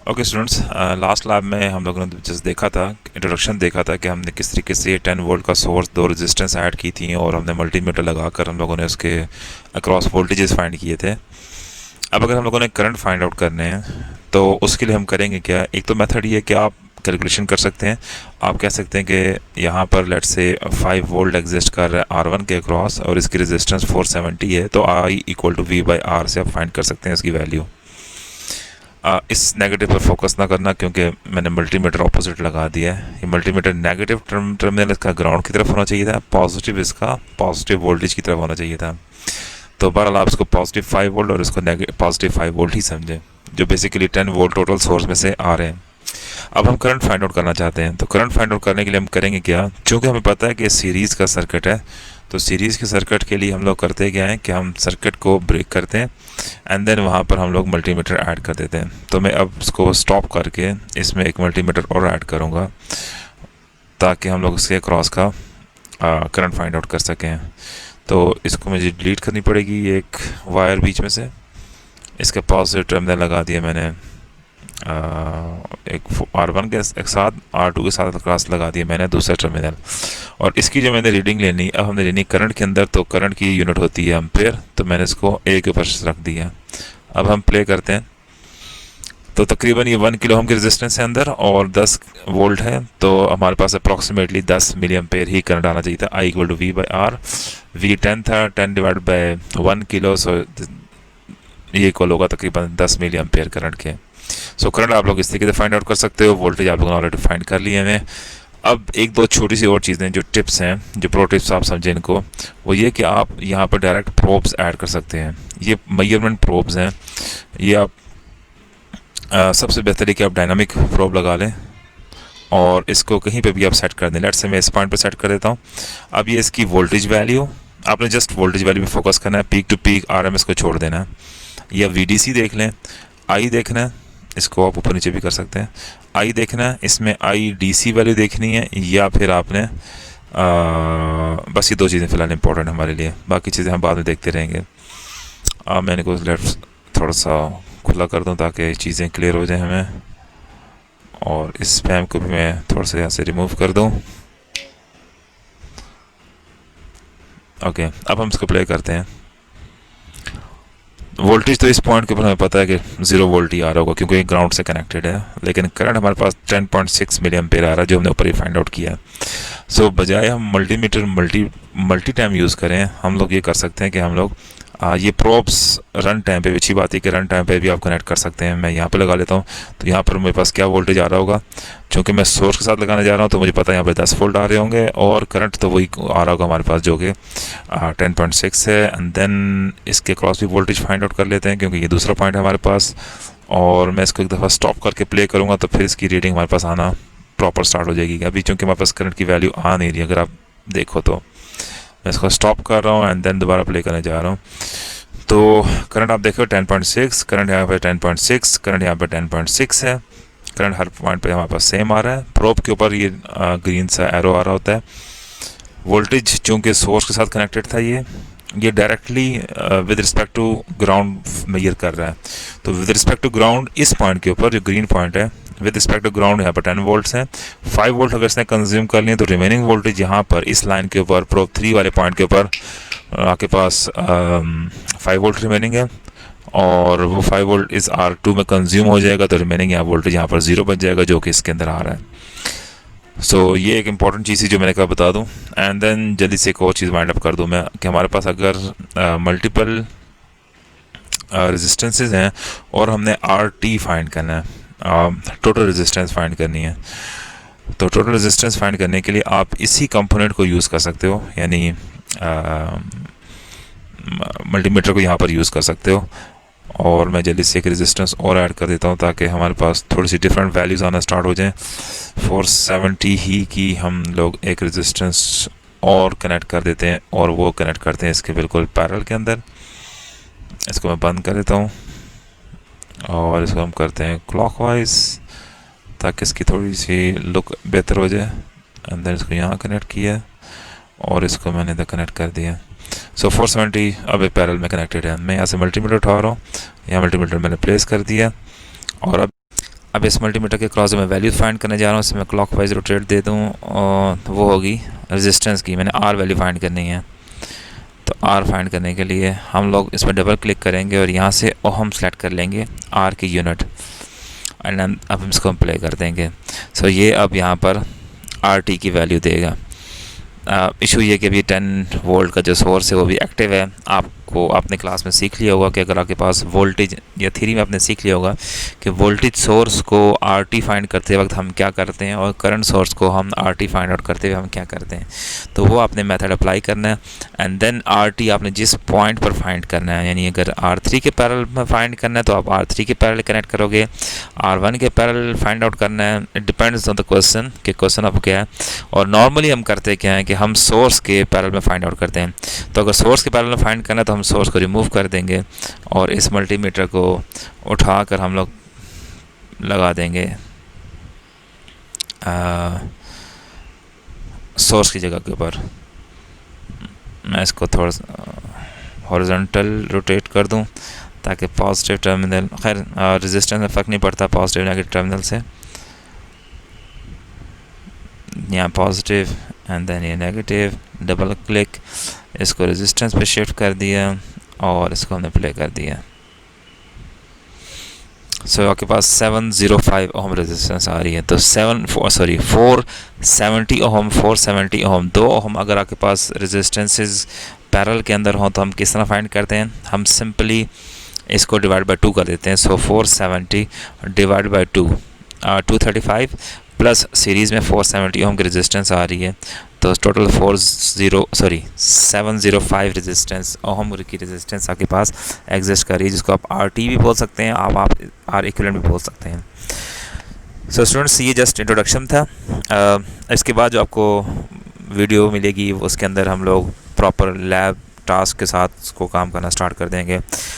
Okay students, last lab में हम लोगों ने जस्ट देखा था, इंट्रोडक्शन देखा था कि हमने किस तरीके से 10 वोल्ट का सोर्स, दो रेजिस्टेंस ऐड की थी और हमने मल्टीमीटर लगाकर हम लोगों ने उसके अक्रॉस वोल्टेजेस फाइंड किए थे। अब अगर हम लोगों ने करंट फाइंड आउट करने हैं तो उसके लिए हम करेंगे क्या। एक तो मेथड ये है कि आप कैलकुलेशन कर सकते हैं। आप कह सकते हैं कि यहाँ पर लेट्स से 5 वोल्ट एग्जिस्ट कर रहा है R1 के अक्रॉस और इसकी रेजिस्टेंस 470 है, तो I इक्वल टू V/R से आप फाइंड कर सकते हैं इसकी वैल्यू। इस नेगेटिव पर फोकस ना करना, क्योंकि मैंने मल्टीमीटर ऑपोजिट लगा दिया है। ये मल्टीमीटर नेगेटिव टर्मिनल इसका ग्राउंड की तरफ होना चाहिए था, पॉजिटिव इसका पॉजिटिव वोल्टेज की तरफ होना चाहिए था। तो बहरहाल आप इसको पॉजिटिव 5 वोल्ट और इसको पॉजिटिव 5 वोल्ट ही समझें, जो बेसिकली 10 वोल्ट टोटल सोर्स में से आ रहे हैं। अब हम करंट फाइंड आउट करना चाहते हैं, तो करंट फाइंड आउट करने के लिए हम करेंगे क्या। चूँकि हमें पता है कि सीरीज़ का सर्किट है, तो सीरीज़ के सर्किट के लिए हम लोग करते क्या है कि हम सर्किट को ब्रेक करते हैं एंड देन वहाँ पर हम लोग मल्टीमीटर ऐड कर देते हैं। तो मैं अब इसको स्टॉप करके इसमें एक मल्टीमीटर और ऐड करूँगा ताकि हम लोग इसके क्रॉस का करंट फाइंड आउट कर सकें। तो इसको मुझे डिलीट करनी पड़ेगी एक वायर बीच में से। इसके पॉजिटिव टर्मिनल लगा दिया मैंने, एक R1 के एक साथ, R2 के साथ क्रॉस लगा दिया मैंने दूसरा टर्मिनल। और इसकी जो मैंने रीडिंग लेनी, अब हमने लेनी करंट के अंदर, तो करंट की यूनिट होती है एम्पेयर, तो मैंने इसको A के ऊपर रख दिया। अब हम प्ले करते हैं तो तकरीबन ये 1 किलो ओम की रेजिस्टेंस है अंदर और 10 वोल्ट है, तो हमारे पास अप्रॉक्सीमेटली 10 मिली एम्पेयर ही करंट आना चाहिए था। I equal to V/R। V 10 था, 10 डिवाइड बाई 1 किलो, सो ये इक्वल होगा तकरीबन 10 मिली एम्पेयर करंट के। सो करंट आप लोग इस तरीके से फाइंड आउट कर सकते हो। वोल्टेज आप लोगों ने ऑलरेडी फाइंड कर लिए हैं। अब एक दो छोटी सी और चीज़ें, जो टिप्स हैं, जो प्रो टिप्स आप समझें इनको, वो ये कि आप यहाँ पर डायरेक्ट प्रोब्स ऐड कर सकते हैं। ये मेजरमेंट प्रोब्स हैं। ये आप सबसे बेहतर है कि आप डायनामिक प्रोब लगा लें और इसको कहीं पे भी आप सेट कर दें। लेट्स से मैं इस पॉइंट पर सेट कर देता हूँ। अब ये इसकी वोल्टेज वैल्यू, आपने जस्ट वोल्टेज वैल्यू में फोकस करना है, पीक टू पीक RMS को छोड़ देना है। या VDC देख लें, I देखना है, इसको आप ऊपर नीचे भी कर सकते हैं। I देखना है, इसमें IDC वैल्यू देखनी है, या फिर आपने बस ये दो चीज़ें फ़िलहाल इंपॉर्टेंट हमारे लिए, बाकी चीज़ें हम बाद में देखते रहेंगे। मैंने को लेफ्ट थोड़ा सा खुला कर दूं ताकि चीज़ें क्लियर हो जाएं हमें, और इस स्पैम को भी मैं थोड़ा सा यहाँ से रिमूव कर दूं। ओके, अब हम इसको प्ले करते हैं। वोल्टेज तो इस पॉइंट के ऊपर हमें पता है कि 0 वोल्ट ही आ रहा होगा क्योंकि ग्राउंड से कनेक्टेड है, लेकिन करंट हमारे पास 10.6 मिली एम्पेयर आ रहा है, जो हमने ऊपर ही फाइंड आउट किया है। सो बजाय हम मल्टीमीटर मल्टी टाइम यूज़ करें, हम लोग ये कर सकते हैं कि हम लोग ये प्रोब्स रन टाइम पे भी, अच्छी बात है कि रन टाइम पे भी आप कनेक्ट कर सकते हैं। मैं यहाँ पे लगा लेता हूँ, तो यहाँ पर मेरे पास क्या वोल्टेज आ रहा होगा, क्योंकि मैं सोर्स के साथ लगाने जा रहा हूँ तो मुझे पता है यहाँ पे 10 वोल्ट आ रहे होंगे और करंट तो वही आ रहा होगा हमारे पास जो कि 10.6 है। एंड देन इसके क्रॉस भी वोल्टेज फाइंड आउट कर लेते हैं क्योंकि ये दूसरा पॉइंट है हमारे पास। और मैं इसको एक दफ़ा स्टॉप करके प्ले करूँगा तो फिर इसकी रीडिंग हमारे पास आना प्रॉपर स्टार्ट हो जाएगी। अभी चूँकि हमारे पास करंट की वैल्यू आ नहीं रही, अगर आप देखो तो मैं इसको स्टॉप कर रहा हूँ एंड देन दोबारा प्ले करने जा रहा हूँ। तो करंट आप देखो 10.6, करंट यहाँ पे 10.6, करंट यहाँ पे 10.6 है। करंट हर पॉइंट पे हमारे पास सेम आ रहा है। प्रोब के ऊपर ये ग्रीन सा एरो आ रहा होता है। वोल्टेज चूँकि सोर्स के साथ कनेक्टेड था, ये directly with respect to ground measure कर रहा है। तो विद रिस्पेक्ट टू ग्राउंड इस पॉइंट के ऊपर जो ग्रीन पॉइंट है, विद रिस्पेक्ट टू ग्राउंड यहाँ पर 10 वोल्ट्स हैं। 5 वोल्ट अगर इसने कंज्यूम कर लिए तो रिमेनिंग वोल्टेज यहाँ पर इस लाइन के ऊपर प्रोब 3 वाले पॉइंट के ऊपर आपके पास 5 वोल्ट रिमेनिंग है, और वो 5 वोल्ट इस R2 में कंज्यूम हो जाएगा, तो रिमेनिंग यहाँ वोल्टेज यहाँ पर 0 बच जाएगा जो कि इसके अंदर आ रहा है। सो ये एक इंपॉर्टेंट चीज़ थी जो मैंने कहा बता दूं। एंड देन जल्दी से एक और चीज़ वाइंड अप कर दूं मैं कि हमारे पास अगर मल्टीपल रेजिस्टेंसेस हैं और हमने RT फाइंड करना है, टोटल रेजिस्टेंस फाइंड करनी है, तो टोटल रेजिस्टेंस फाइंड करने के लिए आप इसी कंपोनेंट को यूज़ कर सकते हो, यानी मल्टीमीटर को यहाँ पर यूज़ कर सकते हो। और मैं जल्दी से एक रेजिस्टेंस और ऐड कर देता हूँ ताकि हमारे पास थोड़ी सी डिफरेंट वैल्यूज़ आना स्टार्ट हो जाएं। 470 ही की हम लोग एक रेजिस्टेंस और कनेक्ट कर देते हैं और वो कनेक्ट करते हैं इसके बिल्कुल पैरेलल के अंदर। इसको मैं बंद कर देता हूँ और इसको हम करते हैं क्लॉकवाइज ताकि इसकी थोड़ी सी लुक बेहतर हो जाए। अंदर इसको यहाँ कनेक्ट किया और इसको मैंने इधर कनेक्ट कर दिया। सो 470 अब एक पैरेलल में कनेक्टेड है। मैं यहाँ से मल्टीमीटर उठा रहा हूँ, यहाँ मल्टीमीटर मैंने प्लेस कर दिया और अब इस मल्टीमीटर के क्रॉस मैं वैल्यू फाइंड करने जा रहा हूँ। इसमें मैं क्लॉकवाइज रोटेट दे दूँ और वो होगी रेजिस्टेंस की। मैंने आर वैल्यू फाइंड करनी है, तो आर फाइंड करने के लिए हम लोग इस पर डबल क्लिक करेंगे और यहाँ से ओहम सेलेक्ट कर लेंगे, आर की यूनिट, एंड अब हम इसको प्ले कर देंगे। सो ये अब यहाँ पर आर टी की वैल्यू देगा। इशू ये कि अभी 10 वोल्ट का जो सोर्स है वो भी एक्टिव है। आपको आपने क्लास में सीख लिया होगा कि अगर आपके पास वोल्टेज, या थ्योरी में आपने सीख लिया होगा कि वोल्टेज सोर्स को आरटी फाइंड करते वक्त हम क्या करते हैं और करंट सोर्स को हम आरटी फाइंड आउट करते हुए हम क्या करते हैं। तो वो आपने मेथड अप्लाई करना है, एंड देन आरटी आपने जिस पॉइंट पर फाइंड करना है, यानी अगर R3 के पैरेलल में फाइंड करना है तो आप R3 के पैरेलल कनेक्ट करोगे, R1 के पैरेलल फाइंड आउट करना है। It depends on the question कि क्वेश्चन आपको क्या है। और नॉर्मली हम करते क्या है कि हम सोर्स के पैरेलल में फाइंड आउट करते हैं। तो अगर सोर्स के पैरेलल में फाइंड करना है तो हम सोर्स को रिमूव कर देंगे और इस मल्टीमीटर को उठाकर हम लोग लगा देंगे सोर्स की जगह के ऊपर। मैं इसको थोड़ा हॉरिजॉन्टल रोटेट कर दूं ताकि पॉजिटिव टर्मिनल, खैर रेजिस्टेंस में फ़र्क नहीं पड़ता पॉजिटिव नेगेटिव टर्मिनल से। यहाँ पॉजिटिव एंड देन ये नेगेटिव, डबल क्लिक, इसको रेजिस्टेंस पे शिफ्ट कर दिया और इसको हमने प्ले कर दिया। सो आपके पास 705 ओम रेजिस्टेंस आ रही है। तो 470 ओम, 470 ओम, 2 ओम अगर आपके पास रेजिस्टेंसेस पैरेलल के अंदर हों तो हम किस तरह फाइंड करते हैं, हम सिंपली इसको डिवाइड बाय 2 कर देते हैं। सो 470 डिवाइड बाय 2, 235 प्लस सीरीज़ में 470 ओम की रेजिस्टेंस आ रही है, तो टोटल 705 रेजिस्टेंस ओम की रेजिस्टेंस आपके पास एग्जिस्ट कर रही है, जिसको आप RT भी बोल सकते हैं, आप R इक्विवेलेंट भी बोल सकते हैं। सो स्टूडेंट्स, ये जस्ट इंट्रोडक्शन था। इसके बाद जो आपको वीडियो मिलेगी उसके अंदर हम लोग प्रॉपर लैब टास्क के साथ उसको काम करना स्टार्ट कर देंगे।